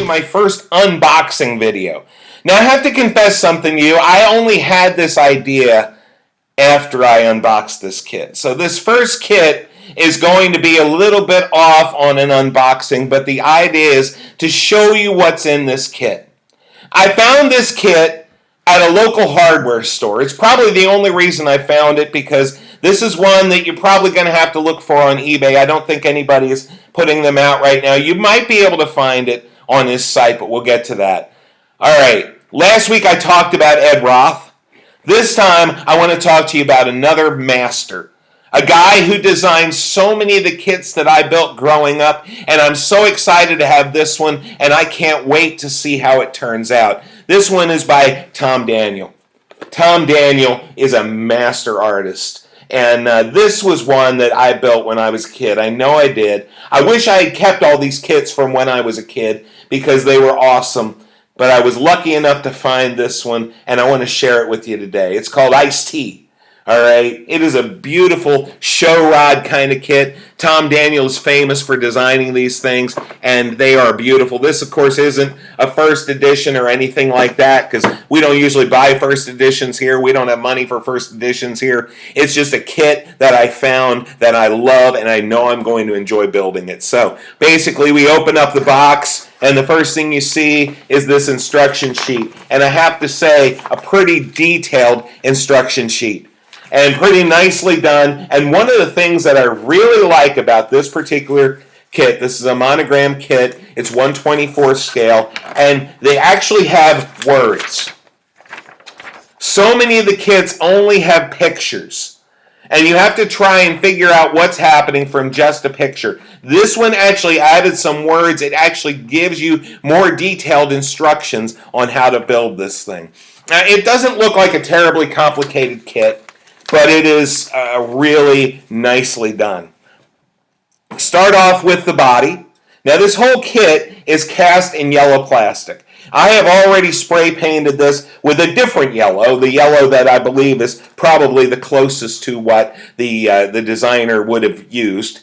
my first unboxing video. Now I have to confess something to you. I only had this idea after I unboxed this kit. So this first kit is going to be a little bit off on an unboxing, but the idea is to show you what's in this kit. I found this kit at a local hardware store. It's probably the only reason I found it, because this is one that you're probably going to have to look for on eBay. I don't think anybody is putting them out right now. You might be able to find it on his site, but we'll get to that. All right, last week I talked about Ed Roth. This time I want to talk to you about another master, a guy who designed so many of the kits that I built growing up, and I'm so excited to have this one, and I can't wait to see how it turns out. This one is by Tom Daniel. Tom Daniel is a master artist. And this was one that I built when I was a kid. I know I did. I wish I had kept all these kits from when I was a kid, because they were awesome. But I was lucky enough to find this one, and I want to share it with you today. It's called Iced Tea. All right, it is a beautiful show rod kind of kit. Tom Daniel is famous for designing these things, and they are beautiful. This, of course, isn't a first edition or anything like that, because we don't usually buy first editions here. We don't have money for first editions here. It's just a kit that I found that I love, and I know I'm going to enjoy building it. So basically, we open up the box, and the first thing you see is this instruction sheet. And I have to say, a pretty detailed instruction sheet. And pretty nicely done. And one of the things that I really like about this particular kit, this is a monogram kit, it's 1/24 scale, and they actually have words. So many of the kits only have pictures, and you have to try and figure out what's happening from just a picture. This one actually added some words. It actually gives you more detailed instructions on how to build this thing. Now, it doesn't look like a terribly complicated kit, but it is really nicely done. Start off with the body. Now this whole kit is cast in yellow plastic. I have already spray painted this with a different yellow, the yellow that I believe is probably the closest to what the designer would have used.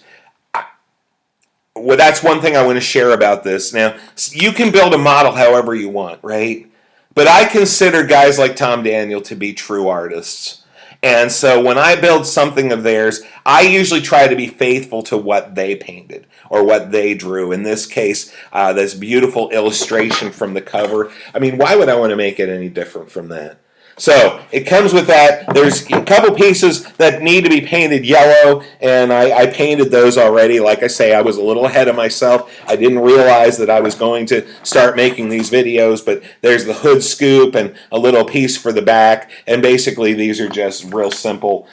Well, that's one thing I want to share about this. Now, you can build a model however you want, right? But I consider guys like Tom Daniel to be true artists. And so when I build something of theirs, I usually try to be faithful to what they painted or what they drew. In this case, this beautiful illustration from the cover. I mean, why would I want to make it any different from that? So it comes with that. There's a couple pieces that need to be painted yellow, and I painted those already. Like I say, I was a little ahead of myself. I didn't realize that I was going to start making these videos, but there's the hood scoop and a little piece for the back, and basically these are just real simple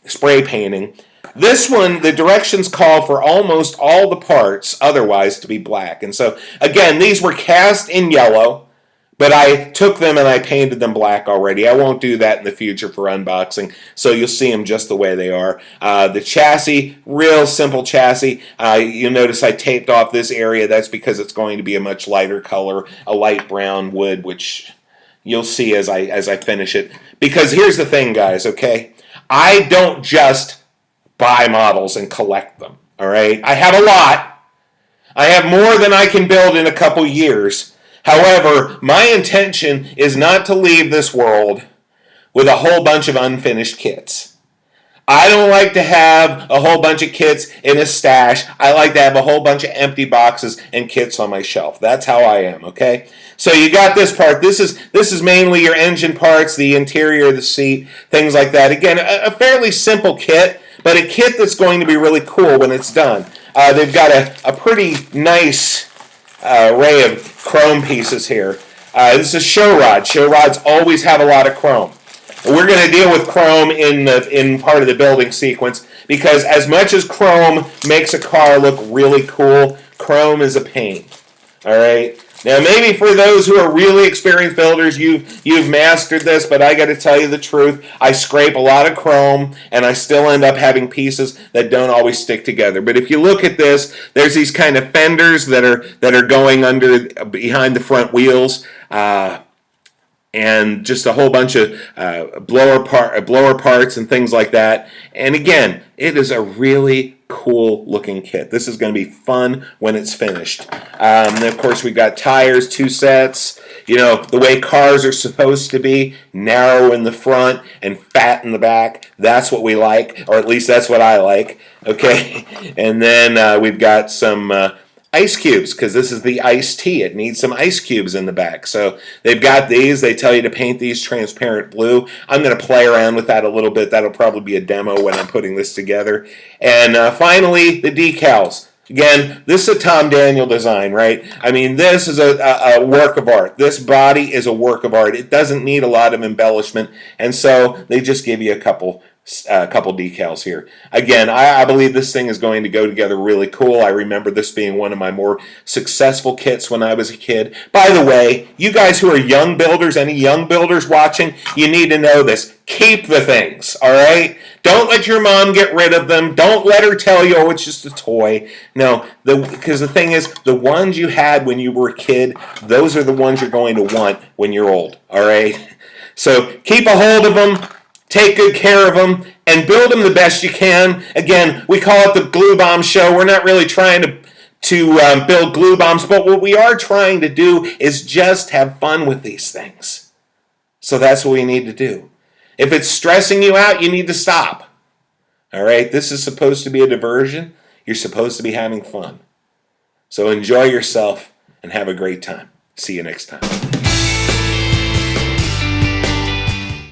spray painting. This one, the directions call for almost all the parts otherwise to be black. And so, again, these were cast in yellow, but I took them and I painted them black already. I won't do that in the future for unboxing, so you'll see them just the way they are. The chassis, real simple chassis. You'll notice I taped off this area. That's because it's going to be a much lighter color, a light brown wood, which you'll see as I finish it. Because here's the thing, guys, okay? I don't just buy models and collect them, all right? I have a lot. I have more than I can build in a couple years. However, my intention is not to leave this world with a whole bunch of unfinished kits. I don't like to have a whole bunch of kits in a stash. I like to have a whole bunch of empty boxes and kits on my shelf. That's how I am, okay? So you got this part. This is mainly your engine parts, the interior of the seat, things like that. Again, a fairly simple kit, but a kit that's going to be really cool when it's done. They've got a pretty nice array of chrome pieces here. This is show rod. Show rods always have a lot of chrome. We're going to deal with chrome in part of the building sequence, because as much as chrome makes a car look really cool, chrome is a pain. All right. Now, maybe for those who are really experienced builders, you've mastered this, but I got to tell you the truth. I scrape a lot of chrome, and I still end up having pieces that don't always stick together. But if you look at this, there's these kind of fenders that are going behind the front wheels, and just a whole bunch of blower parts and things like that. And again, it is a really cool cool looking kit. This is going to be fun when it's finished. And of course, we've got tires, 2 sets. You know, the way cars are supposed to be, narrow in the front and fat in the back. That's what we like, or at least that's what I like. Okay, and then we've got some ice cubes, because this is the iced tea. It needs some ice cubes in the back. So they've got these. They tell you to paint these transparent blue. I'm going to play around with that a little bit. That'll probably be a demo when I'm putting this together. And finally, the decals. Again, this is a Tom Daniel design, right? I mean, this is a work of art. This body is a work of art. It doesn't need a lot of embellishment, and so they just give you a couple decals here. Again, I believe this thing is going to go together really cool. I remember this being one of my more successful kits when I was a kid. By the way, you guys who are young builders, any young builders watching, you need to know this. Keep the things, all right? Don't let your mom get rid of them. Don't let her tell you, oh, it's just a toy. No, because the thing is, the ones you had when you were a kid, those are the ones you're going to want when you're old, all right? So keep a hold of them, take good care of them, and build them the best you can. Again, we call it the Glue Bomb Show. We're not really trying to build glue bombs, but what we are trying to do is just have fun with these things. So that's what we need to do. If it's stressing you out, you need to stop. All right? This is supposed to be a diversion. You're supposed to be having fun. So enjoy yourself and have a great time. See you next time.